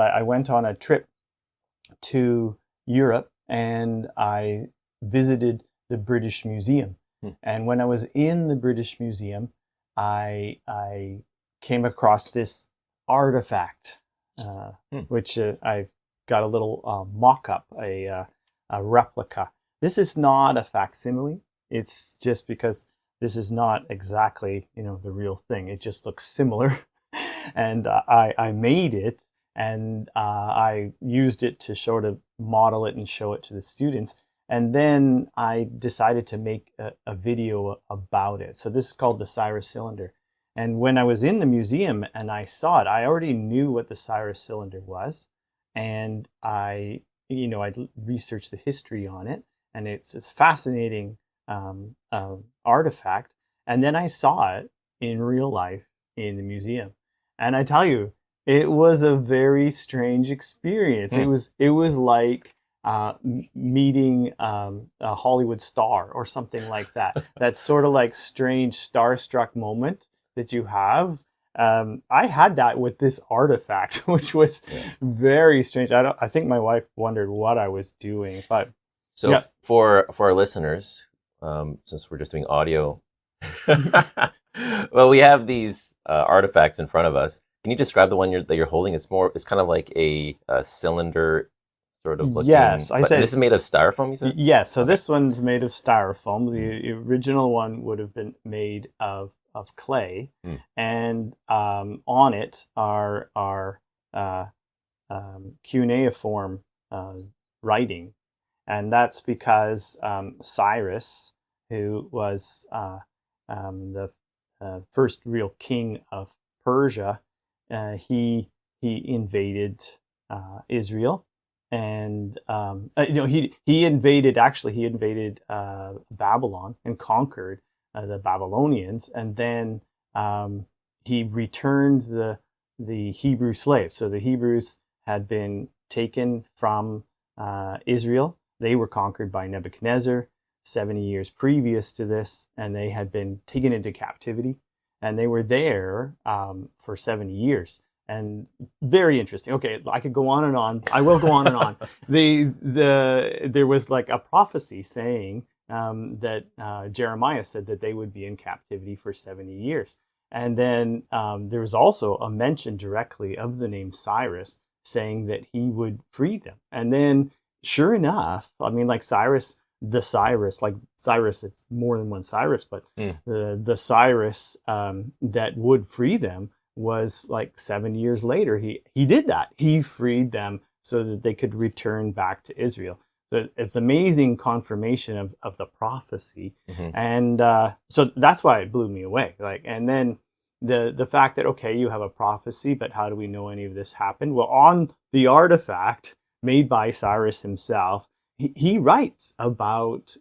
I went on a trip to Europe and I visited the British Museum. And when I was in the British Museum, I came across this artifact, which I've got a little mock-up, a replica. This is not a facsimile. It's just because this is not exactly, the real thing. It just looks similar. And I made it, and I used it to sort of model it and show it to the students. And then I decided to make a video about it. So this is called the Cyrus Cylinder. And when I was in the museum and I saw it, I already knew what the Cyrus Cylinder was. And I researched the history on it. And it's a fascinating artifact. And then I saw it in real life in the museum. And I tell you, it was a very strange experience. It was like meeting a Hollywood star or something like that. That sort of like strange starstruck moment that you have. I had that with this artifact, which was very strange. I think my wife wondered what I was doing, but so for our listeners, since we're just doing audio, well, we have these artifacts in front of us. Can you describe the one that you're holding? It's kind of like a cylinder sort of looking. Yes, I said this is made of styrofoam, you said? Yes, so this one's made of styrofoam. The original one would have been made of clay, and on it are cuneiform writing, and that's because Cyrus, who was the first real king of Persia, he invaded Israel, and he invaded Babylon and conquered the Babylonians, and then he returned the Hebrew slaves. So the Hebrews had been taken from Israel. They were conquered by Nebuchadnezzar 70 years previous to this, and they had been taken into captivity. And they were there for 70 years. And very interesting. Okay, I could go on and on. I will go on and on. There was like a prophecy saying that Jeremiah said that they would be in captivity for 70 years. And then there was also a mention directly of the name Cyrus, saying that he would free them. And then sure enough, I mean, like Cyrus, it's more than one Cyrus, but the Cyrus that would free them was like 7 years later. He did that. He freed them so that they could return back to Israel. So it's amazing confirmation of the prophecy. And so that's why it blew me away. And then the fact that, okay, you have a prophecy, but how do we know any of this happened? Well, on the artifact made by Cyrus himself, he writes about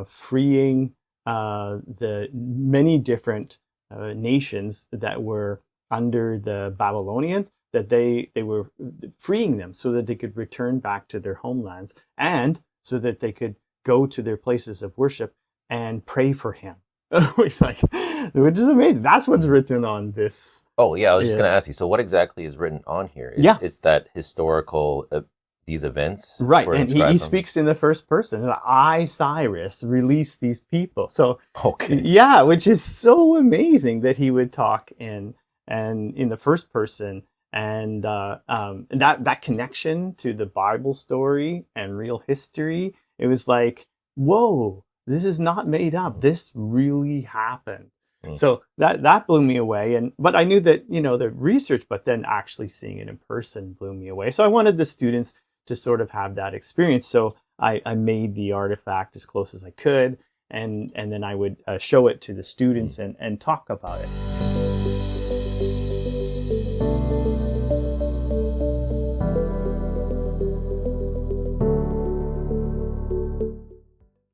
freeing the many different nations that were under the Babylonians, that they were freeing them so that they could return back to their homelands and so that they could go to their places of worship and pray for him. which is amazing. That's what's written on this. Oh, yeah, I was just going to ask you, so what exactly is written on here? It's that historical... these events, right? And he speaks in the first person. I, Cyrus, release these people. So, yeah, which is so amazing that he would talk in the first person, and that connection to the Bible story and real history. It was like, whoa, this is not made up. This really happened. So that blew me away. But I knew that the research, but then actually seeing it in person blew me away. So I wanted the students to sort of have that experience. So I made the artifact as close as I could, and then I would show it to the students and talk about it.